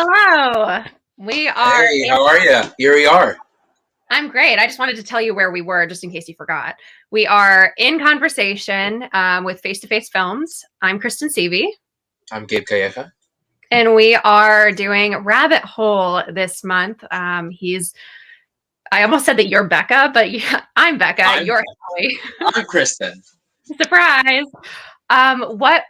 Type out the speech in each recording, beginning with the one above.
Hello. We are. Hey, how are you? Here we are. I'm great. I just wanted to tell you where we were, just in case you forgot. We are in conversation with Face to Face Films. I'm Kristen Seavey, I'm Gabe Calleja. and we are doing Rabbit Hole this month. I almost said that you're Becca, but I'm Becca. You're Howie. I'm Kristen. Surprise. What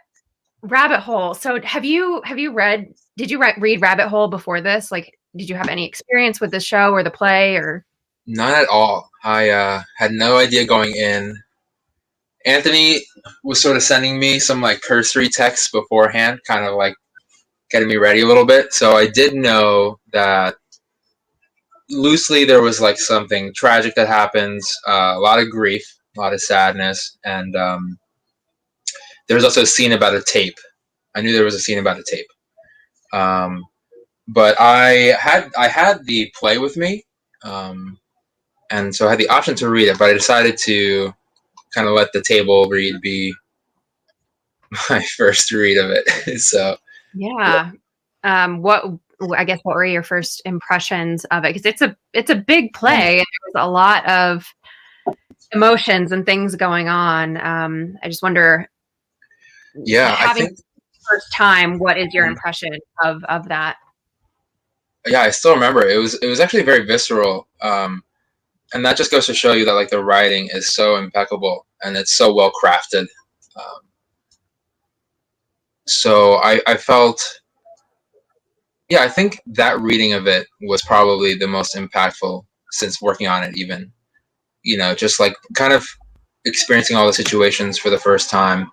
Rabbit Hole? So have you read? Did you read Rabbit Hole before this? Like, did you have any experience with the show or the play or? Not at all. I had no idea going in. Anthony was sort of sending me some like cursory texts beforehand, kind of like getting me ready a little bit. So I did know that loosely there was like something tragic that happens, a lot of grief, a lot of sadness, and there was also a scene about a tape. I knew there was a scene about a tape. But I had the play with me, and so I had the option to read it, but I decided to kind of let the table read be my first read of it. So Yeah. What I guess what were your first impressions of it? Because it's a big play. And there's a lot of emotions and things going on. I just wonder. Yeah, I having think first time, what is your impression of that? yeah, I still remember it was actually very visceral, and that just goes to show you that like the writing is so impeccable and it's so well crafted. Um, so I felt, yeah, I think that reading of it was probably the most impactful since working on it. Even just like kind of experiencing all the situations for the first time,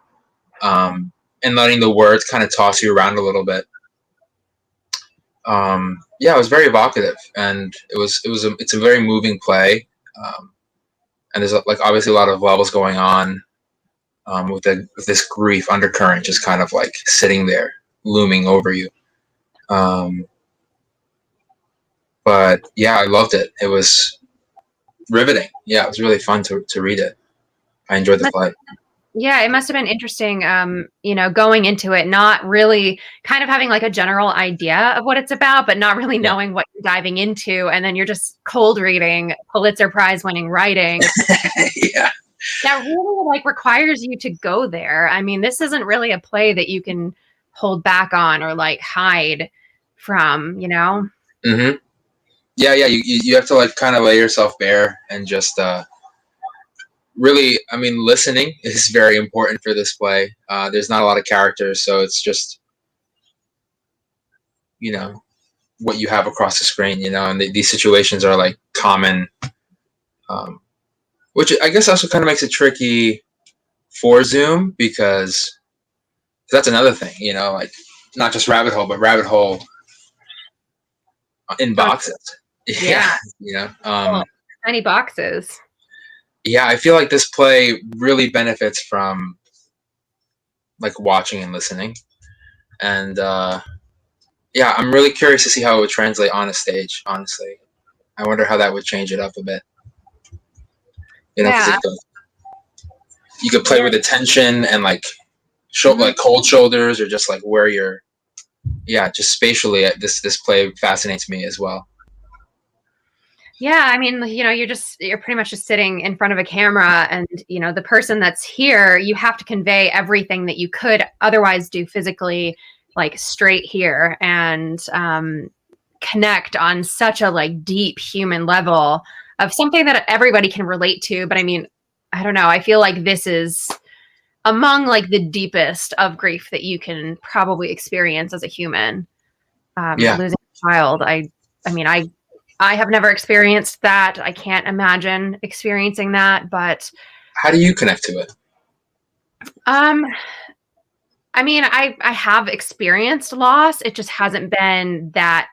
and letting the words kind of toss you around a little bit. Yeah, it was very evocative, and it's a very moving play, and there's like obviously a lot of levels going on, with this grief undercurrent just kind of like sitting there looming over you. Um, but yeah, I loved it. It was riveting. Yeah, it was really fun to read it. I enjoyed the play. Yeah, it must have been interesting, going into it, not really kind of having like a general idea of what it's about, but not really Yeah. knowing what you're diving into. And then you're just cold reading Pulitzer Prize winning writing. Yeah. That really like requires you to go there. I mean, this isn't really a play that you can hold back on or like hide from. Mm-hmm. Yeah, yeah. You have to like kind of lay yourself bare and just really. I mean, listening is very important for this play. There's not a lot of characters, so it's just you know what you have across the screen. And these situations are like common, um, which I guess also kind of makes it tricky for Zoom because that's another thing. Like not just rabbit hole, but rabbit hole in boxes. Yeah. Yeah. Tiny boxes. Yeah, I feel like this play really benefits from like watching and listening, and yeah, I'm really curious to see how it would translate on a stage. Honestly, I wonder how that would change it up a bit. Because Yeah. you could play with the tension and like Mhm. like cold shoulders or just like where you're. Yeah, just spatially, this play fascinates me as well. Yeah, I mean, you're pretty much just sitting in front of a camera and, the person that's here, you have to convey everything that you could otherwise do physically, like straight here and connect on such a like deep human level of something that everybody can relate to. But I mean, I don't know. I feel like this is among like the deepest of grief that you can probably experience as a human. Yeah. Losing a child. I mean, I have never experienced that. I can't imagine experiencing that, but How do you connect to it? I mean, I have experienced loss. It just hasn't been that,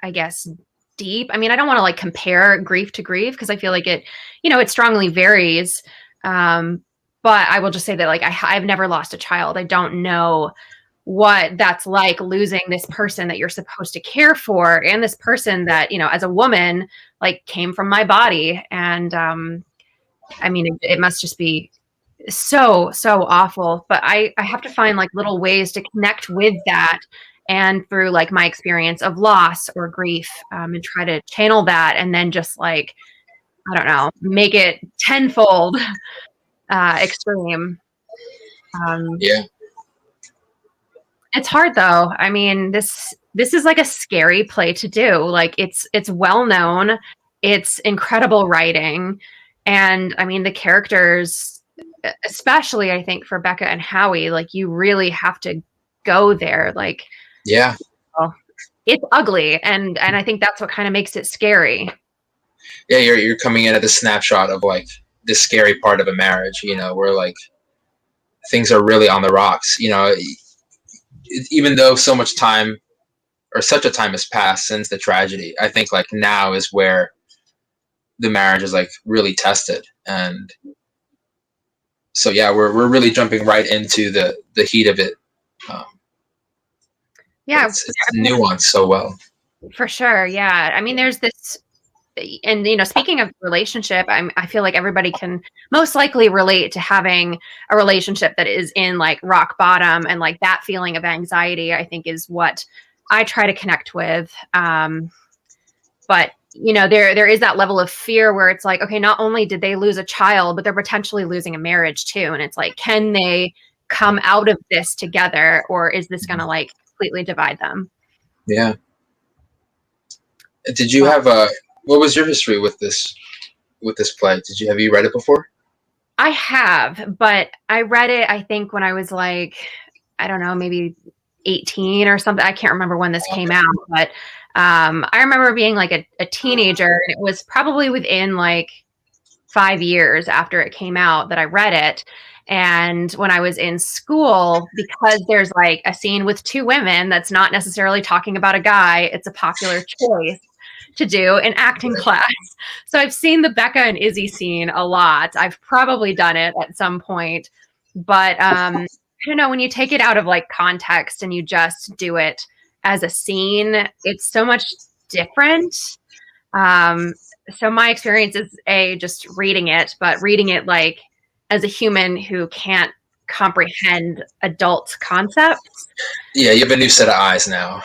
I guess, deep. I mean, I don't want to like compare grief to grief because I feel like it strongly varies. But I will just say that like I've never lost a child. I don't know what that's like losing this person that you're supposed to care for and this person that, as a woman, like came from my body. And I mean, it must just be so awful. But I have to find like little ways to connect with that and through like my experience of loss or grief, and try to channel that and then just like, I don't know, make it tenfold extreme. Um, Yeah. it's hard though. I mean, this is like a scary play to do. Like it's well known, it's incredible writing, and I mean the characters, especially I think for Becca and Howie, like you really have to go there. Like, Yeah. well, it's ugly, and I think that's what kind of makes it scary. Yeah, you're coming in at the snapshot of like the scary part of a marriage, you know, where like things are really on the rocks, you know, even though so much time or such a time has passed since the tragedy. I think like now is where the marriage is like really tested. And so yeah, we're really jumping right into the heat of it. Um, Yeah, it's nuanced so well. for sure. Yeah. I mean, there's this, and speaking of relationship, I feel like everybody can most likely relate to having a relationship that is in like rock bottom, and like that feeling of anxiety, I think is what I try to connect with. But there is that level of fear where it's like, okay, not only did they lose a child, but they're potentially losing a marriage too. And it's like, can they come out of this together, or is this going to like completely divide them? Yeah. Did you have what was your history with this play? Have you read it before? I have, but I read it, I think, when I was like, I don't know, maybe 18 or something. I can't remember when this came out, but I remember being like a teenager, and it was probably within like 5 years after it came out that I read it. And when I was in school, because there's like a scene with two women that's not necessarily talking about a guy, it's a popular choice to do in acting class. So I've seen the Becca and Izzy scene a lot. I've probably done it at some point, but I don't know, when you take it out of like context and you just do it as a scene, it's so much different. So my experience is just reading it, but reading it like as a human who can't comprehend adult concepts. Yeah, you have a new set of eyes now.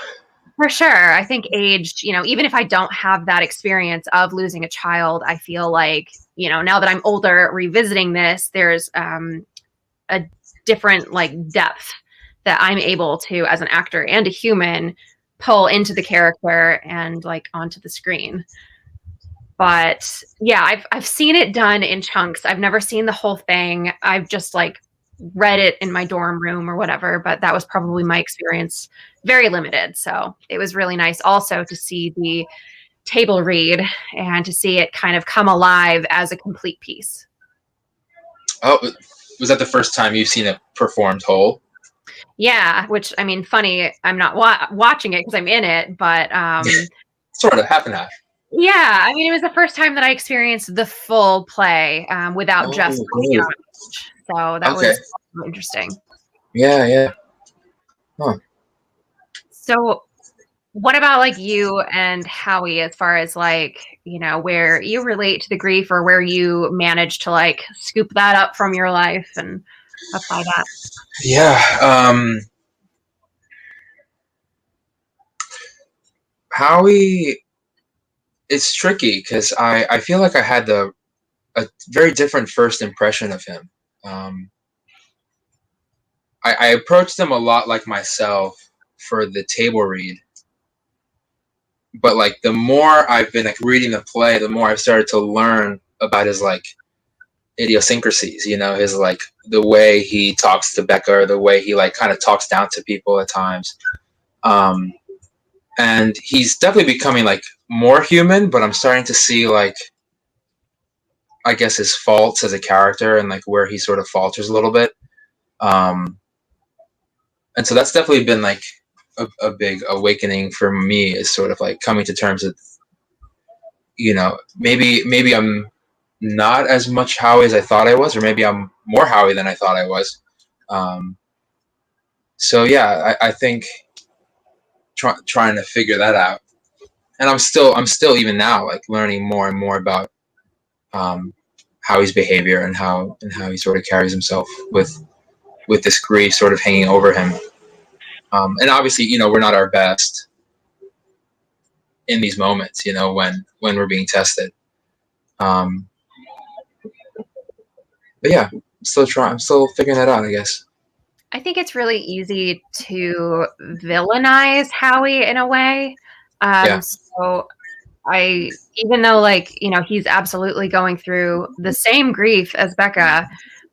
For sure. I think age, even if I don't have that experience of losing a child, I feel like, now that I'm older, revisiting this, there's a different like depth that I'm able to, as an actor and a human, pull into the character and like onto the screen. But yeah, I've seen it done in chunks. I've never seen the whole thing. I've just like read it in my dorm room or whatever, but that was probably my experience, very limited. So it was really nice also to see the table read and to see it kind of come alive as a complete piece. Oh, was that the first time you've seen it performed whole? Yeah, which, I mean, funny, I'm not watching it because I'm in it, but Sort of half and half. yeah, I mean, it was the first time that I experienced the full play without just Oh, putting it cool. on stage. So that Okay. was interesting. Yeah, yeah. Huh. So what about like you and Howie, as far as like, where you relate to the grief, or where you manage to like scoop that up from your life and apply that? Yeah. Howie, it's tricky because I feel like I had a very different first impression of him. Um, I approached him a lot like myself for the table read, but like the more I've been like reading the play, the more I've started to learn about his like idiosyncrasies. You know, his like the way he talks to Becca, or the way he like kind of talks down to people at times. Um, and he's definitely becoming like more human, but I'm starting to see like I guess his faults as a character and like where he sort of falters a little bit. Um, and so that's definitely been like a big awakening for me, is sort of like coming to terms with, maybe I'm not as much Howie as I thought I was, or maybe I'm more Howie than I thought I was. Um, so yeah, I think trying to figure that out, and I'm still even now like learning more and more about um, Howie's behavior and how he sort of carries himself with this grief sort of hanging over him. And obviously, we're not our best in these moments, when we're being tested. But yeah, I'm still figuring that out, I guess. I think it's really easy to villainize Howie in a way. Yeah. So even though he's absolutely going through the same grief as Becca,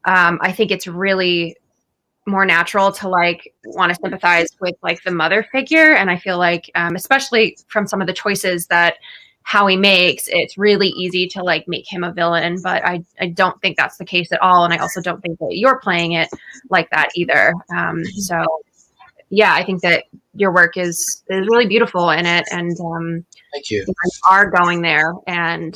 I think it's really more natural to want to sympathize with the mother figure. And I feel like, especially from some of the choices that Howie makes, it's really easy to make him a villain, but I don't think that's the case at all. And I also don't think that you're playing it like that either. So yeah, I think that your work is really beautiful in it. And Thank you. you are going there. And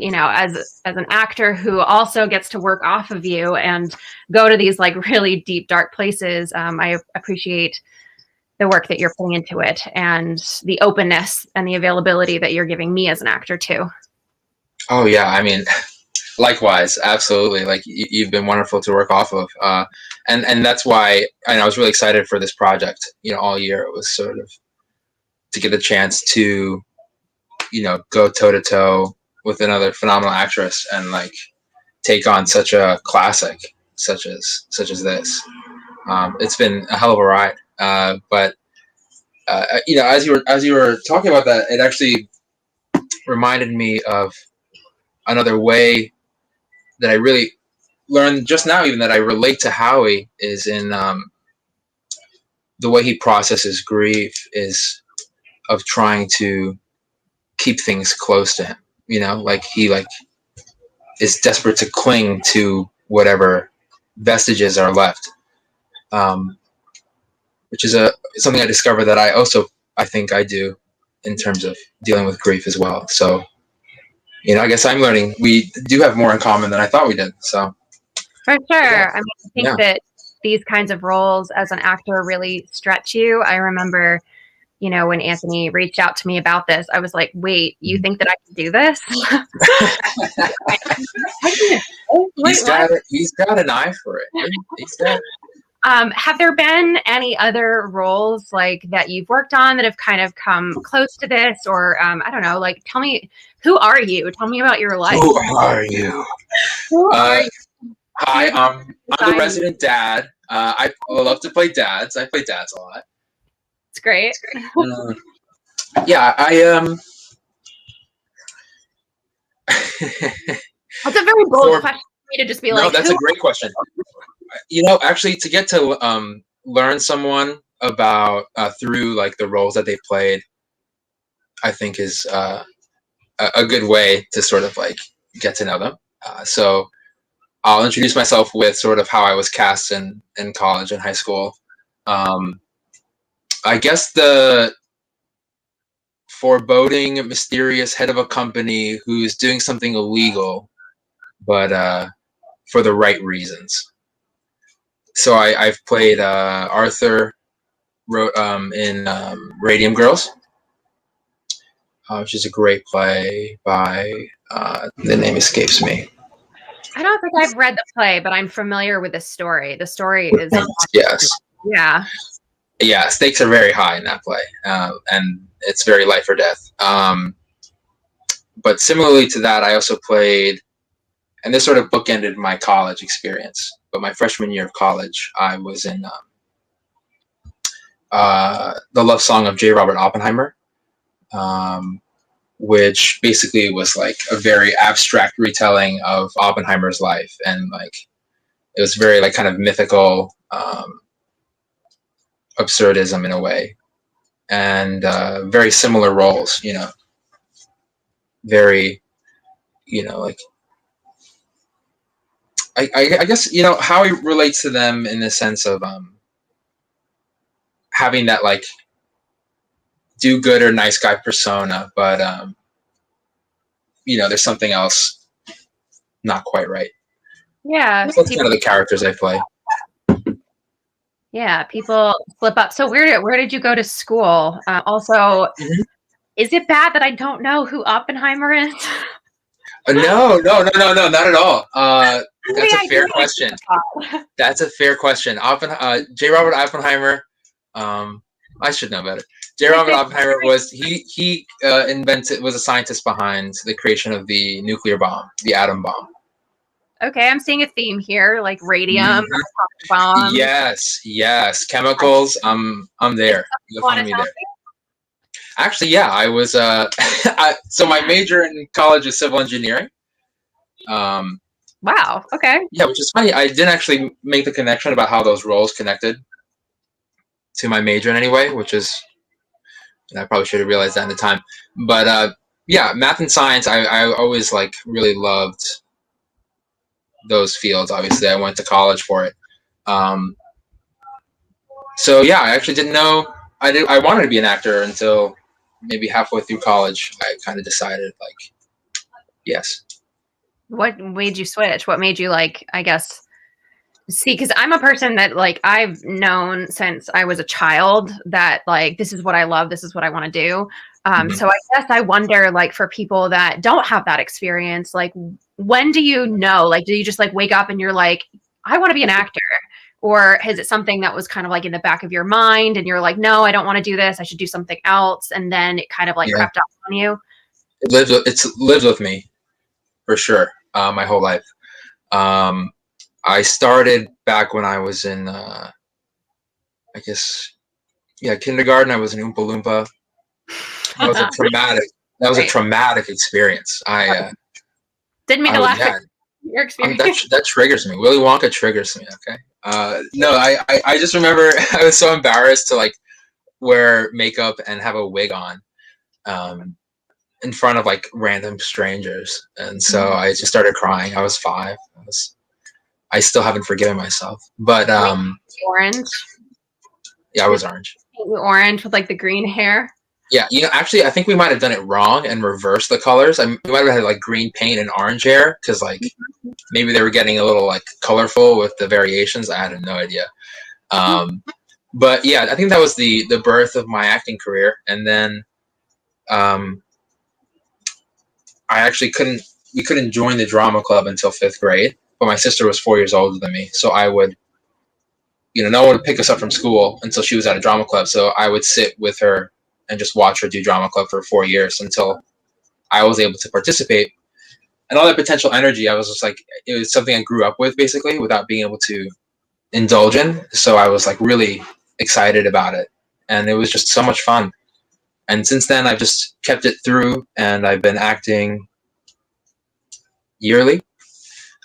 as an actor who also gets to work off of you and go to these really deep, dark places, I appreciate the work that you're putting into it and the openness and the availability that you're giving me as an actor too. Oh yeah, I mean, likewise, absolutely. Like you've been wonderful to work off of, and that's why I was really excited for this project. All year it was sort of to get a chance to, go toe to toe with another phenomenal actress and take on such a classic, such as this. It's been a hell of a ride, but as you were talking about that, it actually reminded me of another way that I really learned just now, even that I relate to Howie, is in the way he processes grief is of trying to keep things close to him. He is desperate to cling to whatever vestiges are left, which is something I discovered that I think I do in terms of dealing with grief as well. So, I guess I'm learning we do have more in common than I thought we did. So, for sure. Yeah. I mean, I think that these kinds of roles as an actor really stretch you. I remember, when Anthony reached out to me about this, I was like, wait, you think that I can do this? He's got an eye for it. He's got it. Have there been any other roles that you've worked on that have kind of come close to this, or I don't know, tell me, who are you? Tell me about your life. Who are you? Who are you? Hi, I'm the resident dad. I love to play dads. I play dads a lot. It's great. Yeah, That's a very bold question for me to just be no, that's a great question. Actually, to get to learn someone about through the roles that they've played, I think is a good way to sort of get to know them. So I'll introduce myself with sort of how I was cast in college and high school. I guess the foreboding, mysterious head of a company who's doing something illegal, but for the right reasons. So I've played Arthur in Radium Girls, which is a great play by, the name escapes me. I don't think I've read the play, but I'm familiar with the story. The story is Yes. Yeah. Yeah, stakes are very high in that play, and it's very life or death. But similarly to that, I also played, and this sort of bookended my college experience. But my freshman year of college, I was in the love song of J. Robert Oppenheimer, which basically was a very abstract retelling of Oppenheimer's life, and it was very kind of mythical absurdism in a way, and very similar roles, very, I guess how he relates to them in the sense of having that do good or nice guy persona, but there's something else not quite right. Yeah, that's kind of the characters I play. Yeah, people slip up. So where did you go to school? Also, is it bad that I don't know who Oppenheimer is? No, not at all. That's a fair question. That's a fair question. J. Robert Oppenheimer I should know better. J. Robert Oppenheimer was was a scientist behind the creation of the nuclear bomb, the atom bomb. Okay, I'm seeing a theme here, like radium, Mhm. bomb. Yes, chemicals. I'm there. You'll find me there. Actually, yeah, I was. So my major in college is civil engineering. Wow. Okay. Yeah, which is funny. I didn't actually make the connection about how those roles connected to my major in any way, which is, I probably should have realized that at the time. But yeah, math and science, I always like really loved those fields. Obviously, I went to college for it. So yeah, I actually didn't know I wanted to be an actor until maybe halfway through college. I kind of decided like, yes. What made you switch? What made you like, I guess, see, because I'm a person that like I've known since I was a child that like this is what I love, this is what I want to do. Mhm. So I guess I wonder, like, for people that don't have that experience, like, when do you know? Like, do you just like wake up and you're like, I want to be an actor? Or is it something that was kind of like in the back of your mind and you're like, no, I don't want to do this. I should do something else. And then it kind of like Yeah, crept up on you. it's lived with me for sure, my whole life. Um, I started back when I was in, I guess, yeah, kindergarten. I was an Oompa Loompa. That was a traumatic. That was a Right. traumatic experience. Didn't mean I to would, laugh at yeah. your experience. That triggers me. Willy Wonka triggers me. Okay. No, I just remember I was so embarrassed to like wear makeup and have a wig on, in front of like random strangers, and so I just started crying. I was 5. I still haven't forgiven myself, but Orange. yeah, I was orange. Orange with like the green hair. Yeah, actually, I think we might have done it wrong and reversed the colors. We might have had like green paint and orange hair because like maybe they were getting a little like colorful with the variations. I had no idea. But yeah, I think that was the birth of my acting career, and then I actually couldn't. We couldn't join the drama club until 5th grade, but my sister was 4 years older than me, so I would, no one would pick us up from school until she was at a drama club. So I would sit with her and just watch her do drama club for 4 years until I was able to participate. And all that potential energy, I was just like, it was something I grew up with basically without being able to indulge in. So I was like really excited about it. And it was just so much fun. And since then, I've just kept it through, and I've been acting yearly.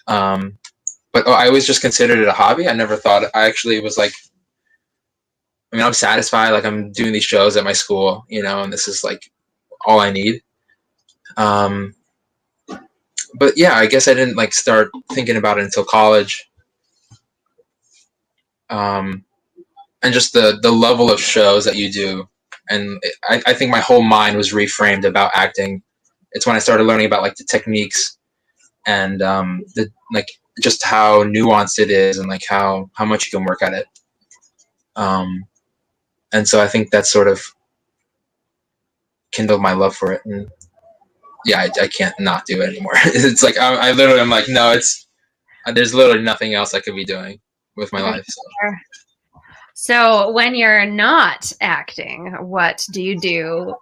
But I always just considered it a hobby. I never thought I actually was like, I mean, I'm satisfied. Like I'm doing these shows at my school, and this is like all I need. But yeah, I guess I didn't like start thinking about it until college. And just the level of shows that you do, and I think my whole mind was reframed about acting. It's when I started learning about like the techniques and the like just how nuanced it is, and like how much you can work at it. And so I think that sort of kindled my love for it, and yeah, I can't not do it anymore. It's like I literally I'm like, no, there's literally nothing else I could be doing with my life. So when you're not acting, what do you do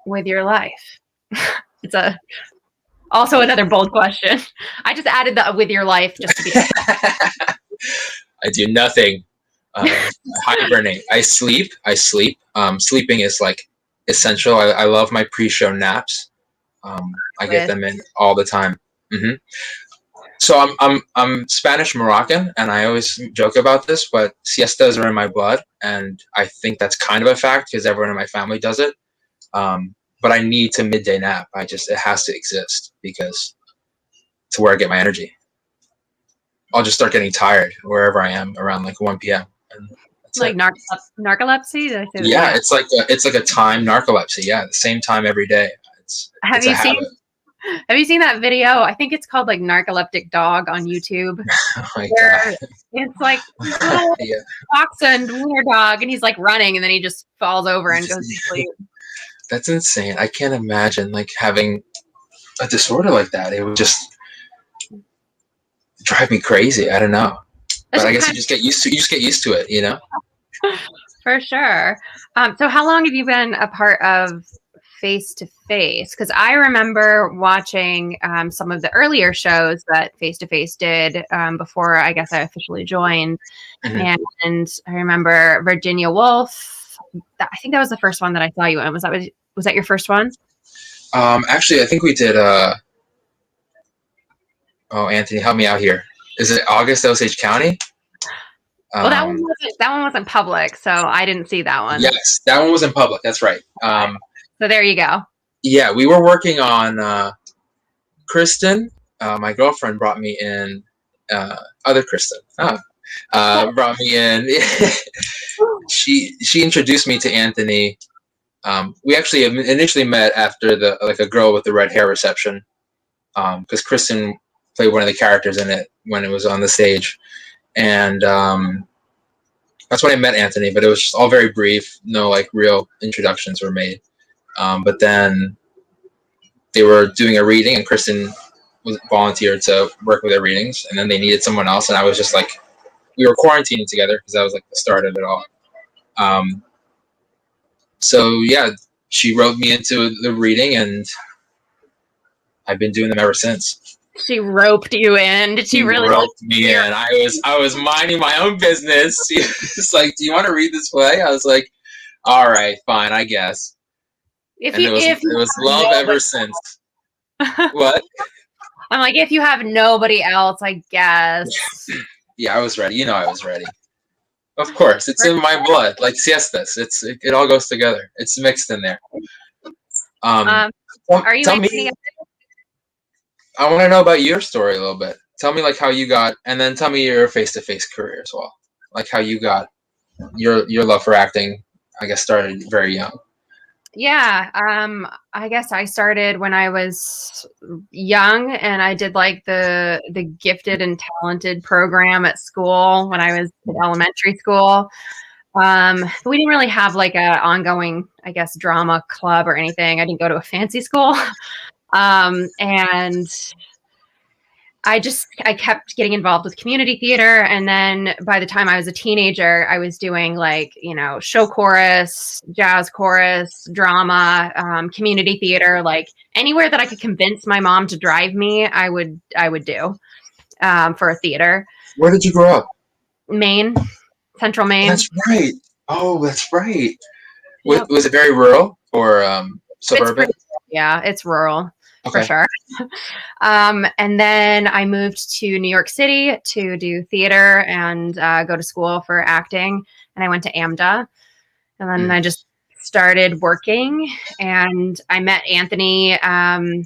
with your life? It's also another bold question. I just added the with your life just to be. I do nothing. I hibernate. I sleep. Sleeping is like essential. I love my pre-show naps. I get them in all the time. Mm-hmm. So I'm Spanish Moroccan, and I always joke about this, but siestas are in my blood, and I think that's kind of a fact because everyone in my family does it. But I need to midday nap. It has to exist because it's where I get my energy. I'll just start getting tired wherever I am around like 1 p.m. And that's like narcolepsy. Did I say that? Yeah, it's like a time narcolepsy. Yeah, the same time every day. It's a habit. Have you seen that video? I think it's called like Narcoleptic Dog on YouTube. Oh my God. It's like dachshund wiener dog, and he's like running, and then he just falls over and goes to sleep. That's insane. I can't imagine like having a disorder like that. It would just drive me crazy. I don't know. But I guess you just get used to it, For sure. So how long have you been a part of Face to Face? Because I remember watching some of the earlier shows that Face to Face did before I guess I officially joined. Mhm. And I remember Virginia Woolf. I think that was the first one that I saw you in. Was that your first one? Actually, I think we did. Oh, Anthony, help me out here. Is it August Osage County? Well, that one wasn't public, so I didn't see that one. Yes, that one was in public. That's right. So there you go. Yeah, we were working on Kristen. My girlfriend brought me in. Other Kristen. Brought me in. She introduced me to Anthony. We actually initially met after a girl with the red hair reception, because Kristen played one of the characters in it when it was on the stage, and that's when I met Anthony. But it was just all very brief. No real introductions were made. But then they were doing a reading, and Kristen was volunteered to work with their readings, and then they needed someone else, and I was just we were quarantining together because that was the start of it all. So yeah, she wrote me into the reading, and I've been doing them ever since. She roped you in. Did she really roped me in? I was minding my own business. She was like, "Do you want to read this play?" I was like, "All right, fine, I guess." It was love ever since. What? I'm like, if you have nobody else, I guess. Yeah, I was ready. I was ready. Of course, it's in my blood, like siestas. It all goes together. It's mixed in there. Are you tell me? I want to know about your story a little bit. Tell me how you got, and then tell me your face-to-face career as well. How you got your love for acting. I guess started very young. Yeah, I guess I started when I was young, and I did the gifted and talented program at school when I was in elementary school. We didn't really have a ongoing, I guess, drama club or anything. I didn't go to a fancy school. And I kept getting involved with community theater. And then by the time I was a teenager, I was doing show chorus, jazz chorus, drama, community theater, anywhere that I could convince my mom to drive me, I would do for a theater. Where did you grow up? Maine, Central Maine. That's right. Oh, that's right. Yep. Was it very rural or suburban? It's rural. Okay. For sure. And then I moved to New York City to do theater and go to school for acting. And I went to AMDA. And then I just started working. And I met Anthony, I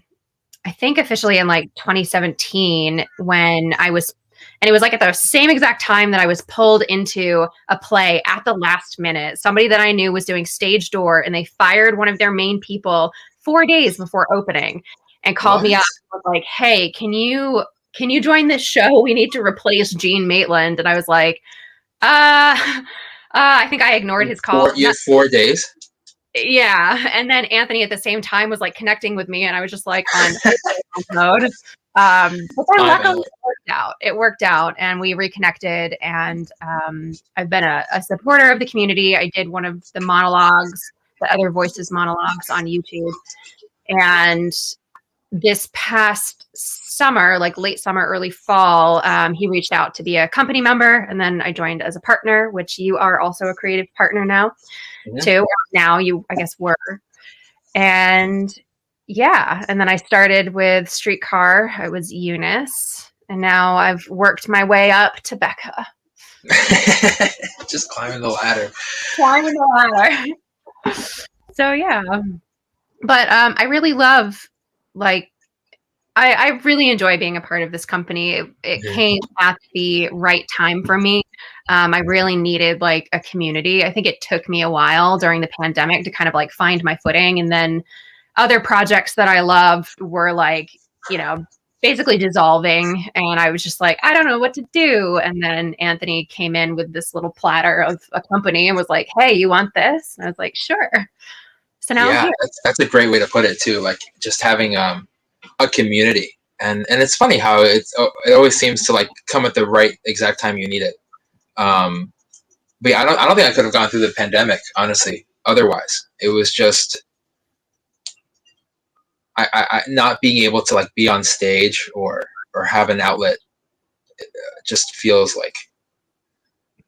think officially in 2017 when and it was at the same exact time that I was pulled into a play at the last minute. Somebody that I knew was doing stage door, and they fired one of their main people 4 days before opening. And called me up and was like, "Hey, can you join this show? We need to replace Gene Maitland." And I was like, I think I ignored his call. You had 4 days? Yeah. And then Anthony at the same time was connecting with me, and I was just on mode. But then luckily it worked out, and we reconnected, and I've been a supporter of the community. I did one of the monologues, the Other Voices monologues on YouTube. And this past summer, late summer, early fall, he reached out to be a company member, and then I joined as a partner, which you are also a creative partner now, too. Now you, I guess, were. And yeah, and then I started with Streetcar. I was Eunice, and now I've worked my way up to Becca. Just climbing the ladder. So yeah, but I really love I really enjoy being a part of this company. It came at the right time for me. I really needed a community. I think it took me a while during the pandemic to kind of find my footing. And then other projects that I loved were basically dissolving. And I was just I don't know what to do. And then Anthony came in with this little platter of a company and was like, "Hey, you want this?" And I was like, "Sure." So now I'm here. That's a great way to put it too. Just having a community, and it's funny how it always seems to come at the right exact time you need it. but yeah, I don't think I could have gone through the pandemic, honestly. Otherwise, it was just I not being able to like be on stage or have an outlet just feels like,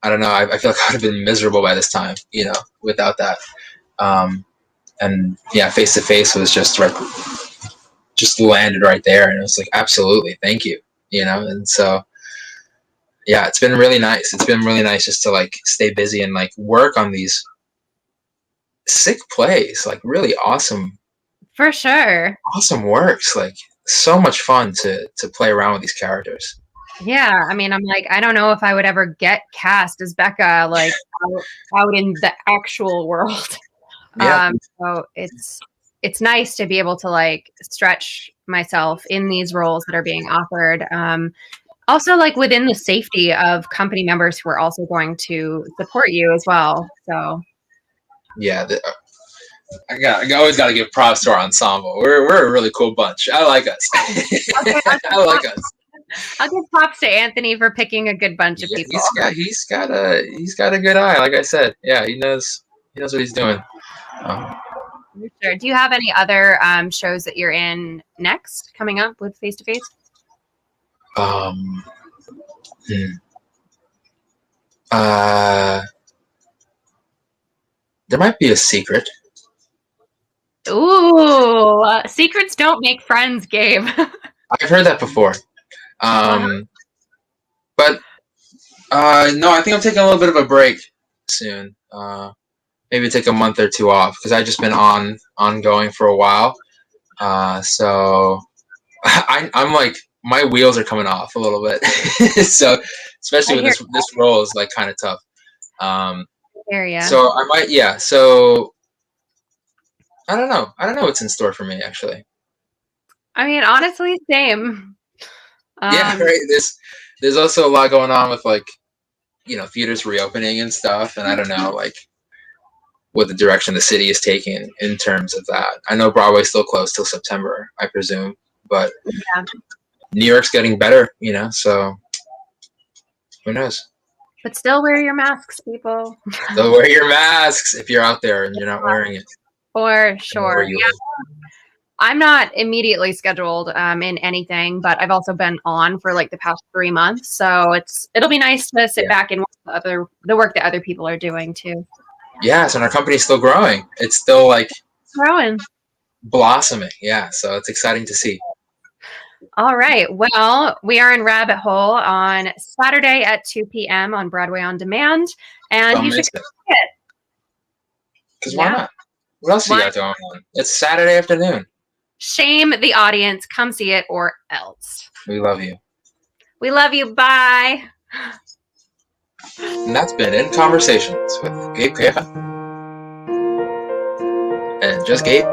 I don't know. I feel like I would have been miserable by this time, without that. And yeah, face to face was just right, just landed right there, and it was like, absolutely, thank you, And so yeah, it's been really nice. It's been really nice just to like stay busy and like work on these sick plays, like really For sure. awesome works, like so much fun to play around with these characters. Yeah, I mean, I'm like, I don't know if I would ever get cast as Becca, like out in the actual world. Yeah, So it's nice to be able to like stretch myself in these roles that are being offered. Also, like within the safety of company members who are also going to support you as well. So yeah. I always got to give props to our ensemble. We're a really cool bunch. I like us. okay, I like us. I'll give props to Anthony for picking a good bunch of Yeah, people. he's got a good eye. Like I said, yeah, he knows what he's doing. Sure. Do you have any other shows that you're in next coming up with Face to Face? Um, uh, there might be a secret. Ooh, secrets don't make friends, Gabe. I've heard that before. But no, I think I'm taking a little bit of a break soon. Maybe take a month or two off because I've just been ongoing for a while. So I'm like, my wheels are coming off a little bit. So especially with this role is like kind of tough. So I might, yeah. So I don't know. I don't know what's in store for me actually. I mean, honestly, same. Yeah, right. There's also a lot going on with like, theaters reopening and stuff, and I don't know like what the direction the city is taking in terms of that. I know Broadway's still closed till September, I presume, but New York's getting better, so who knows? But still wear your masks, people. Still wear your masks if you're out there and you're not wearing it. For sure. Yeah. I'm not immediately scheduled in anything, but I've also been on for like the past 3 months. So it'll be nice to sit back and watch the work that other people are doing too. Yes, and our company's still growing. It's still like growing, blossoming. Yeah, so it's exciting to see. All right. Well, we are in Rabbit Hole on Saturday at 2 p.m. on Broadway On Demand, and you should come see it. Because why not? What else you got going on? It's Saturday afternoon. Shame the audience. Come see it or else. We love you. We love you. Bye. And that's been In Conversations with Gabe Calleja. And just Gabe.